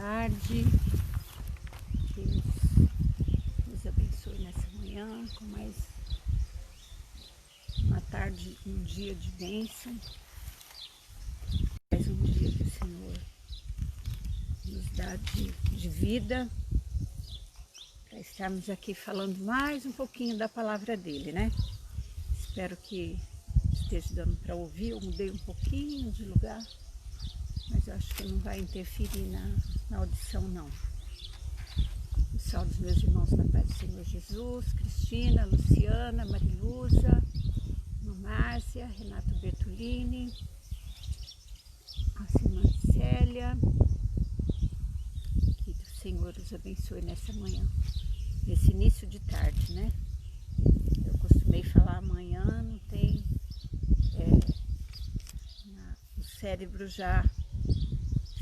tarde. Deus nos abençoe nessa manhã com mais uma tarde, um dia de bênção. Mais um dia que o Senhor nos dá de vida, para estarmos aqui falando mais um pouquinho da palavra dele, né? Espero que esteja dando para ouvir. Eu mudei um pouquinho de lugar, mas eu acho que não vai interferir na audição, não. Um salve dos meus irmãos na paz do Senhor Jesus, Cristina, Luciana, Mariluza, Márcia, Renato Bertolini, a irmã Célia. Que o Senhor os abençoe nessa manhã, nesse início de tarde, né? Eu costumei falar amanhã, não tem... o cérebro já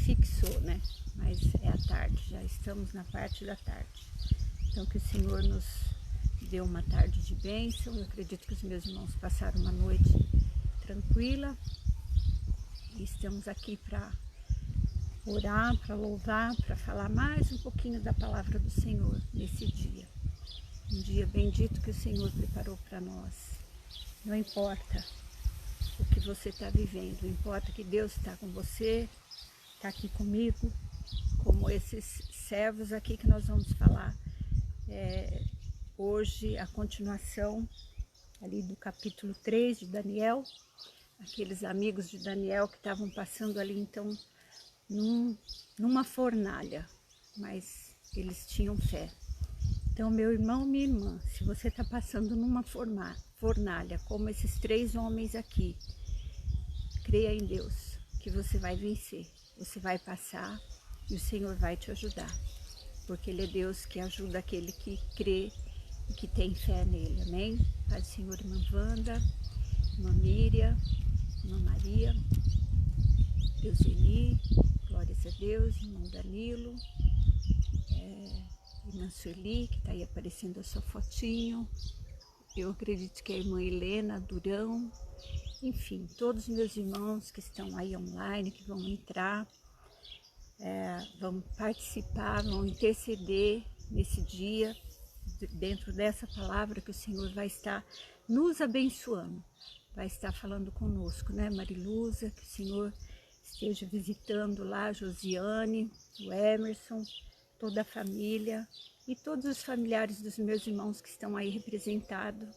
fixou, né? Mas é a tarde, já estamos na parte da tarde. Então que o Senhor nos deu uma tarde de bênção. Eu acredito que os meus irmãos passaram uma noite tranquila. E estamos aqui para orar, para louvar, para falar mais um pouquinho da palavra do Senhor nesse dia. Um dia bendito que o Senhor preparou para nós. Não importa o que você está vivendo, importa que Deus está com você, está aqui comigo, como esses servos aqui que nós vamos falar hoje, a continuação ali do capítulo 3 de Daniel, aqueles amigos de Daniel que estavam passando ali então numa fornalha, mas eles tinham fé. Então, meu irmão, minha irmã, se você está passando numa fornalha, como esses 3 homens aqui, creia em Deus, que você vai vencer, você vai passar e o Senhor vai te ajudar, porque Ele é Deus que ajuda aquele que crê e que tem fé nele, amém? Pai do Senhor, irmã Wanda, irmã Miriam, irmã Maria, Euseni, glórias a Deus, irmão Danilo, irmã Sueli, que está aí aparecendo a sua fotinho. Eu acredito que é a irmã Helena Durão. Enfim, todos os meus irmãos que estão aí online, que vão entrar, vão participar, vão interceder nesse dia, dentro dessa palavra que o Senhor vai estar nos abençoando, vai estar falando conosco, né, Mariluza? Que o Senhor esteja visitando lá a Josiane, o Emerson, toda a família e todos os familiares dos meus irmãos que estão aí representando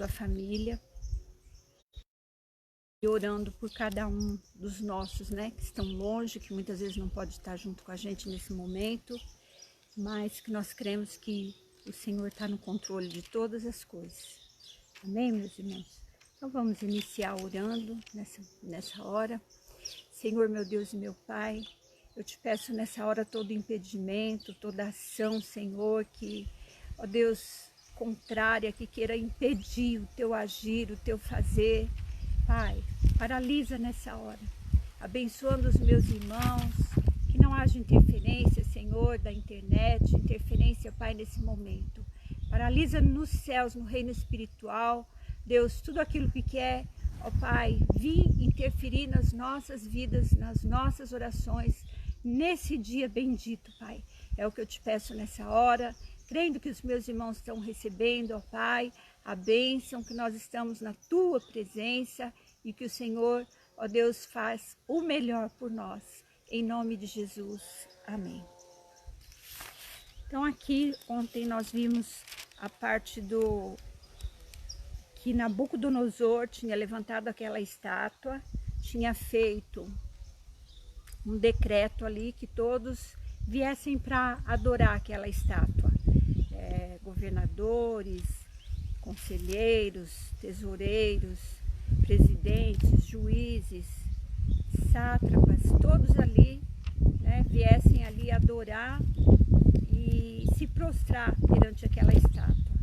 a família e orando por cada um dos nossos, né, que estão longe, que muitas vezes não pode estar junto com a gente nesse momento, mas que nós cremos que o Senhor está no controle de todas as coisas. Amém, meus irmãos? Então vamos iniciar orando nessa hora. Senhor, meu Deus e meu Pai, eu te peço nessa hora todo impedimento, toda ação, Senhor, que, ó Deus, contrária, que queira impedir o teu agir, o teu fazer. Pai, paralisa nessa hora, abençoando os meus irmãos, que não haja interferência, Senhor, da internet, interferência, Pai, nesse momento. Paralisa nos céus, no reino espiritual, Deus, tudo aquilo que quer, ó Pai, vir interferir nas nossas vidas, nas nossas orações, nesse dia bendito, Pai. É o que eu te peço nessa hora, crendo que os meus irmãos estão recebendo, ó Pai, a bênção, que nós estamos na Tua presença e que o Senhor, ó Deus, faz o melhor por nós. Em nome de Jesus. Amém. Então aqui, ontem nós vimos a parte que Nabucodonosor tinha levantado aquela estátua, tinha feito um decreto ali que todos viessem para adorar aquela estátua. Governadores, conselheiros, tesoureiros, presidentes, juízes, sátrapas, todos ali, né, viessem ali adorar e se prostrar perante aquela estátua.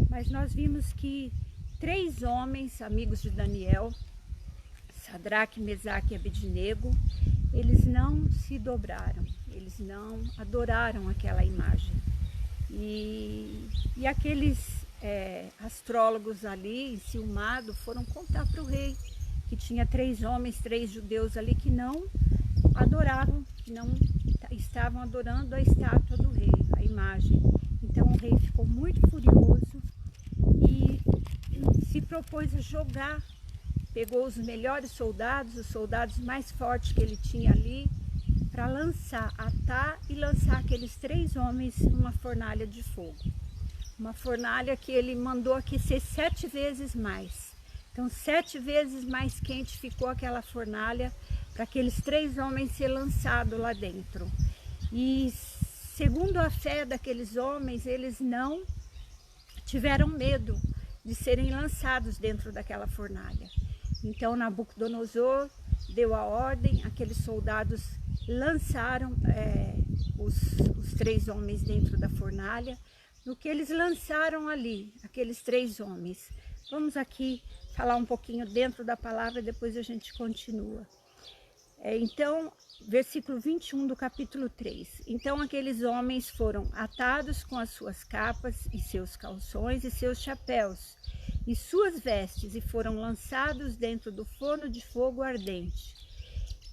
Mas nós vimos que 3 homens, amigos de Daniel, Sadraque, Mesaque e Abednego, eles não se dobraram, eles não adoraram aquela imagem. E aqueles astrólogos ali, enciumados, foram contar para o rei que tinha 3 homens, 3 judeus ali que não adoravam, que não estavam adorando a estátua do rei, a imagem. Então o rei ficou muito furioso e se propôs a jogar. Pegou os melhores soldados, os soldados mais fortes que ele tinha ali, para lançar, atar e lançar aqueles 3 homens numa fornalha de fogo. Uma fornalha que ele mandou aquecer 7 vezes mais. Então 7 vezes mais quente ficou aquela fornalha para aqueles 3 homens ser lançados lá dentro. E segundo a fé daqueles homens, eles não tiveram medo de serem lançados dentro daquela fornalha. Então Nabucodonosor deu a ordem, aqueles soldados lançaram os 3 homens dentro da fornalha. No que eles lançaram ali, aqueles 3 homens. Vamos aqui falar um pouquinho dentro da palavra, depois a gente continua. Então, versículo 21 do capítulo 3. Então aqueles homens foram atados com as suas capas e seus calções e seus chapéus e suas vestes e foram lançados dentro do forno de fogo ardente.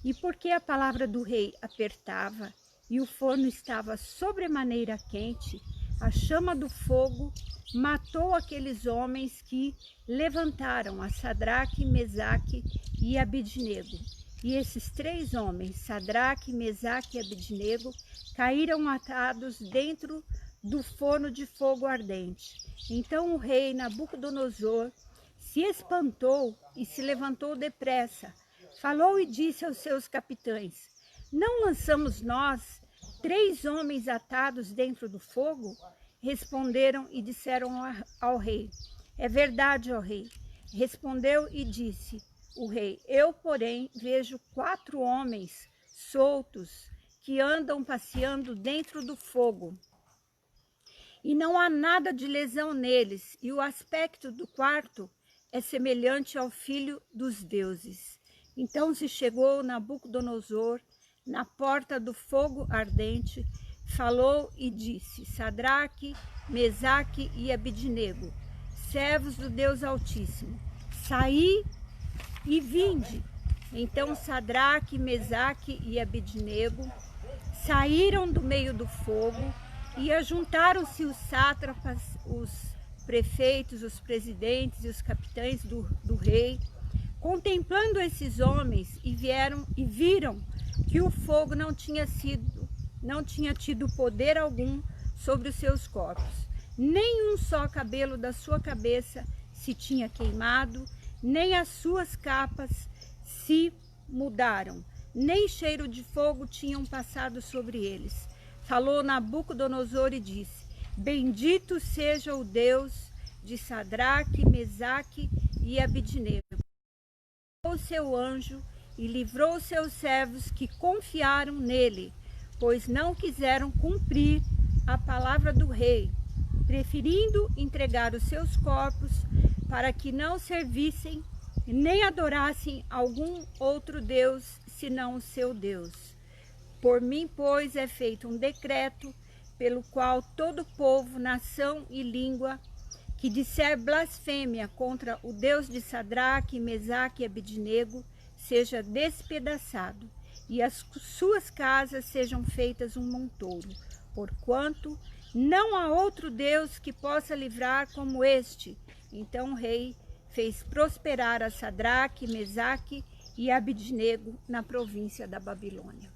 E porque a palavra do rei apertava e o forno estava sobremaneira quente, a chama do fogo matou aqueles homens que levantaram a Sadraque, Mesaque e Abidnego. E esses 3 homens, Sadraque, Mesaque e Abidnego, caíram atados dentro do forno de fogo ardente. Então o rei Nabucodonosor se espantou e se levantou depressa. Falou e disse aos seus capitães: não lançamos nós 3 homens atados dentro do fogo? Responderam e disseram ao rei: é verdade, ó rei. Respondeu e disse o rei: eu, porém, vejo 4 homens soltos que andam passeando dentro do fogo. E não há nada de lesão neles, e o aspecto do quarto é semelhante ao filho dos deuses. Então se chegou Nabucodonosor na porta do fogo ardente, falou e disse: Sadraque, Mesaque e Abidnego, servos do Deus Altíssimo, saí e vinde. Então Sadraque, Mesaque e Abidnego saíram do meio do fogo e ajuntaram-se os sátrapas, os prefeitos, os presidentes e os capitães do rei, contemplando esses homens, e viram que o fogo não tinha tido poder algum sobre os seus corpos. Nem um só cabelo da sua cabeça se tinha queimado, nem as suas capas se mudaram, nem cheiro de fogo tinham passado sobre eles. Falou Nabucodonosor e disse: bendito seja o Deus de Sadraque, Mesaque e Abidnego. O seu anjo e livrou seus servos que confiaram nele, pois não quiseram cumprir a palavra do rei, preferindo entregar os seus corpos para que não servissem nem adorassem algum outro Deus senão o seu Deus. Por mim, pois, é feito um decreto pelo qual todo povo, nação e língua que disser blasfêmia contra o Deus de Sadraque, Mesaque e Abidnego seja despedaçado, e as suas casas sejam feitas um montouro, porquanto não há outro Deus que possa livrar como este. Então o rei fez prosperar a Sadraque, Mesaque e Abidnego na província da Babilônia.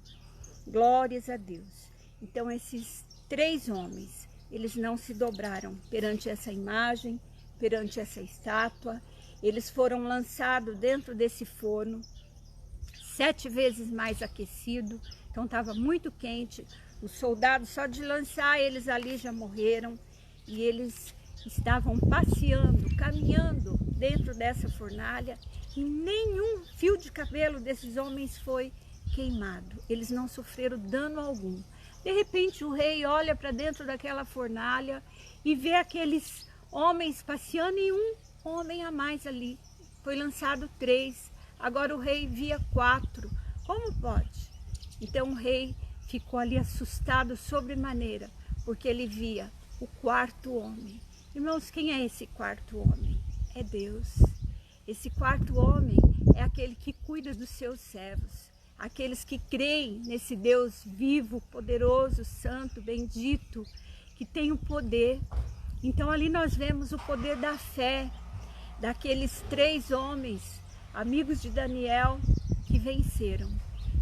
Glórias a Deus. Então esses 3 homens, eles não se dobraram perante essa imagem, perante essa estátua. Eles foram lançados dentro desse forno, 7 vezes mais aquecido, então estava muito quente. Os soldados, só de lançar eles ali, já morreram. E eles estavam passeando, caminhando dentro dessa fornalha, e nenhum fio de cabelo desses homens foi queimado. Eles não sofreram dano algum. De repente o rei olha para dentro daquela fornalha e vê aqueles homens passeando, e um homem a mais ali. Foi lançado 3, agora o rei via 4. Como pode? Então o rei ficou ali assustado sobremaneira, porque ele via o 4º homem. Irmãos, quem é esse 4º homem? É Deus. Esse 4º homem é aquele que cuida dos seus servos. aqueles que creem nesse Deus vivo, poderoso, santo, bendito, que tem o poder. Então ali nós vemos o poder da fé, daqueles 3 homens, amigos de Daniel, que venceram.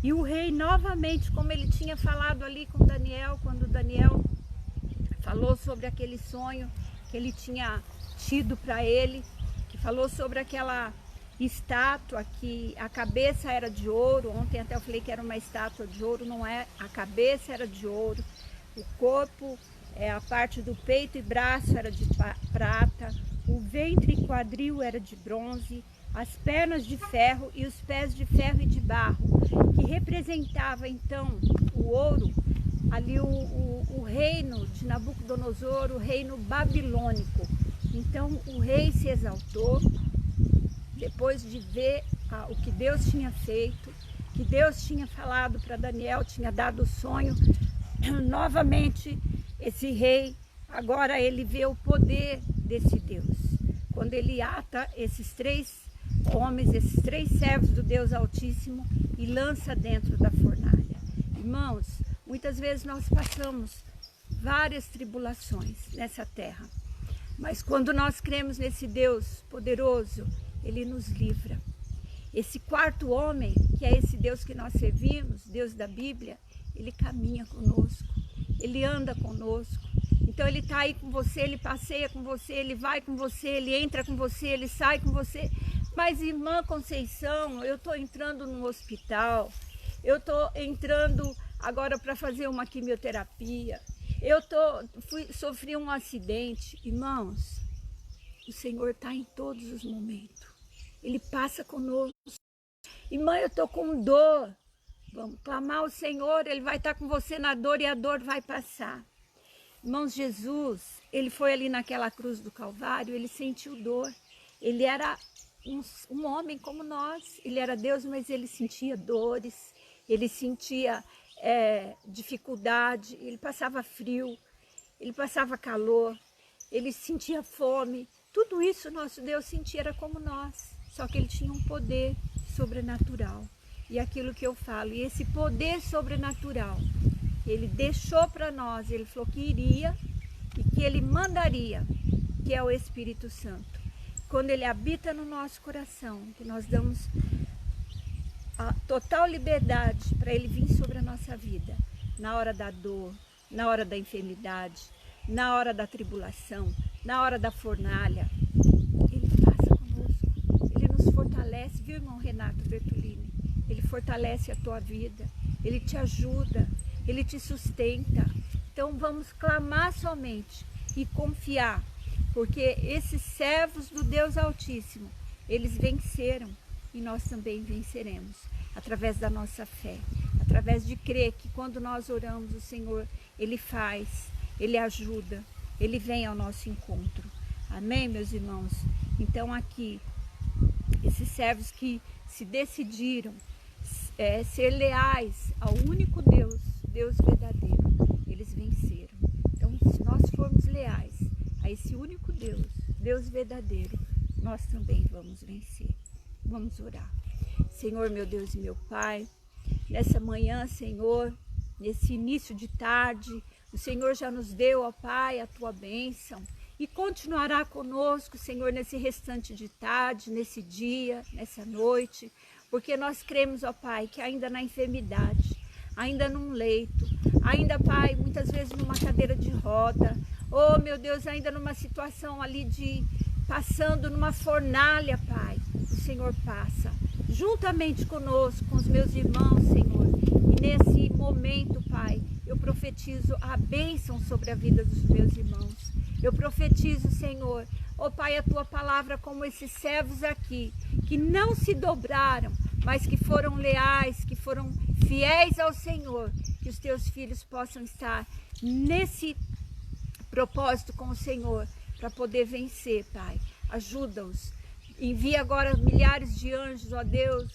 E o rei novamente, como ele tinha falado ali com Daniel, quando Daniel falou sobre aquele sonho que ele tinha tido para ele, que falou sobre aquela estátua que a cabeça era de ouro. Ontem até eu falei que era uma estátua de ouro, não é, a cabeça era de ouro, o corpo, a parte do peito e braço era de prata, o ventre e quadril era de bronze, as pernas de ferro e os pés de ferro e de barro, que representava então o ouro, ali o reino de Nabucodonosor, o reino babilônico. Então o rei se exaltou, depois de ver o que Deus tinha feito, que Deus tinha falado para Daniel, tinha dado o sonho. Novamente esse rei, agora ele vê o poder desse Deus. Quando ele ata esses 3 homens, esses 3 servos do Deus Altíssimo e lança dentro da fornalha. Irmãos, muitas vezes nós passamos várias tribulações nessa terra, mas quando nós cremos nesse Deus poderoso, Ele nos livra. Esse 4º homem, que é esse Deus que nós servimos, Deus da Bíblia, Ele caminha conosco, Ele anda conosco. Então Ele está aí com você, Ele passeia com você, Ele vai com você, Ele entra com você, Ele sai com você. Mas, irmã Conceição, eu estou entrando num hospital, eu estou entrando agora para fazer uma quimioterapia, sofri um acidente. Irmãos, o Senhor está em todos os momentos, Ele passa conosco. Irmã, eu estou com dor, vamos clamar ao Senhor, Ele vai estar com você na dor e a dor vai passar. Irmãos, Jesus, Ele foi ali naquela cruz do Calvário, Ele sentiu dor, Ele era um homem como nós, Ele era Deus, mas Ele sentia dores, Ele sentia dificuldade, Ele passava frio, Ele passava calor, Ele sentia fome. Tudo isso nosso Deus sentia, era como nós, só que Ele tinha um poder sobrenatural. E aquilo que eu falo, e esse poder sobrenatural, Ele deixou para nós, Ele falou que iria e que Ele mandaria, que é o Espírito Santo. Quando Ele habita no nosso coração, que nós damos a total liberdade para Ele vir sobre a nossa vida, na hora da dor, na hora da enfermidade, na hora da tribulação, na hora da fornalha, Ele passa conosco, Ele nos fortalece, viu, irmão Renato Bertolini? Ele fortalece a tua vida, Ele te ajuda, Ele te sustenta. Então vamos clamar somente e confiar, porque esses servos do Deus Altíssimo, eles venceram e nós também venceremos, através da nossa fé, através de crer que quando nós oramos, o Senhor, Ele faz, Ele ajuda, Ele vem ao nosso encontro. Amém, meus irmãos? Então aqui, esses servos que se decidiram ser leais ao único Deus, Deus verdadeiro, eles venceram. Então, se nós formos leais a esse único Deus, Deus verdadeiro, nós também vamos vencer. Vamos orar. Senhor, meu Deus e meu Pai, nessa manhã, Senhor, nesse início de tarde, o Senhor já nos deu, ó Pai, a Tua bênção e continuará conosco, Senhor, nesse restante de tarde, nesse dia, nessa noite, porque nós cremos, ó Pai, que ainda na enfermidade, ainda num leito, ainda, Pai, muitas vezes numa cadeira de roda, oh, meu Deus, ainda numa situação ali passando numa fornalha, Pai, o Senhor passa, juntamente conosco, com os meus irmãos, Senhor, e nesse momento, Pai, eu profetizo a bênção sobre a vida dos meus irmãos, eu profetizo, Senhor, ó Pai, a Tua palavra como esses servos aqui, que não se dobraram, mas que foram leais, que foram fiéis ao Senhor, que os Teus filhos possam estar nesse propósito com o Senhor, para poder vencer, Pai. Ajuda-os. Envia agora milhares de anjos, ó Deus,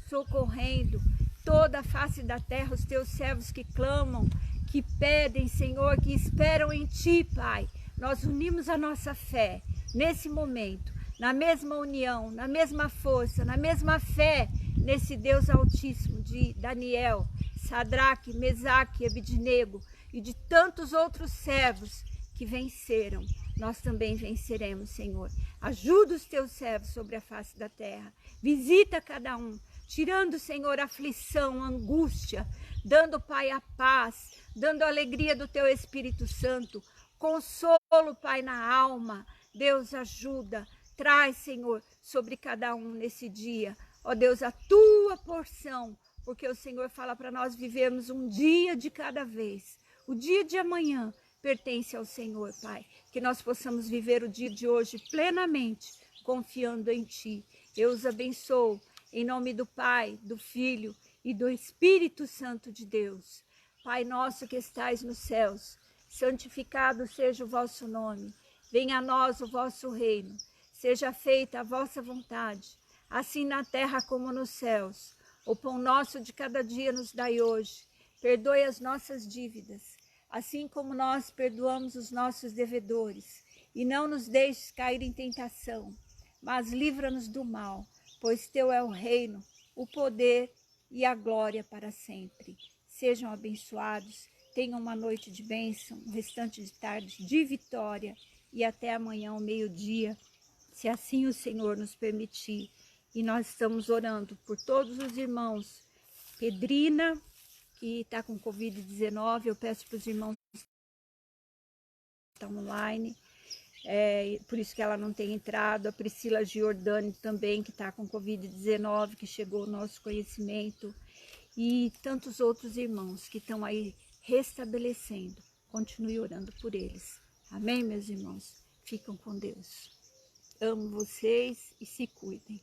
socorrendo toda a face da terra, os Teus servos que clamam, que pedem, Senhor, que esperam em Ti, Pai. Nós unimos a nossa fé nesse momento, na mesma união, na mesma força, na mesma fé nesse Deus Altíssimo de Daniel, Sadraque, Mesaque, Abidnego e de tantos outros servos que venceram. Nós também venceremos, Senhor. Ajuda os teus servos sobre a face da terra. Visita cada um, tirando, Senhor, a aflição, a angústia, dando, Pai, a paz, dando a alegria do teu Espírito Santo, consolo, Pai, na alma. Deus, ajuda, traz, Senhor, sobre cada um nesse dia, ó Deus, a tua porção, porque o Senhor fala para nós vivermos um dia de cada vez. O dia de amanhã pertence ao Senhor, Pai. Que nós possamos viver o dia de hoje plenamente, confiando em Ti. Eu os abençoo, em nome do Pai, do Filho e do Espírito Santo de Deus. Pai nosso que estais nos céus, santificado seja o vosso nome. Venha a nós o vosso reino. Seja feita a vossa vontade, assim na terra como nos céus. O pão nosso de cada dia nos dai hoje. Perdoe as nossas dívidas, assim como nós perdoamos os nossos devedores. E não nos deixes cair em tentação, mas livra-nos do mal, pois teu é o reino, o poder e a glória para sempre. Sejam abençoados, tenham uma noite de bênção, um restante de tarde de vitória e até amanhã ao meio-dia, se assim o Senhor nos permitir. E nós estamos orando por todos os irmãos. Pedrina, que está com Covid-19, eu peço para os irmãos que estão online, por isso que ela não tem entrado. A Priscila Giordani também, que está com Covid-19, que chegou ao nosso conhecimento. E tantos outros irmãos que estão aí restabelecendo. Continue orando por eles. Amém, meus irmãos? Ficam com Deus. Amo vocês e se cuidem.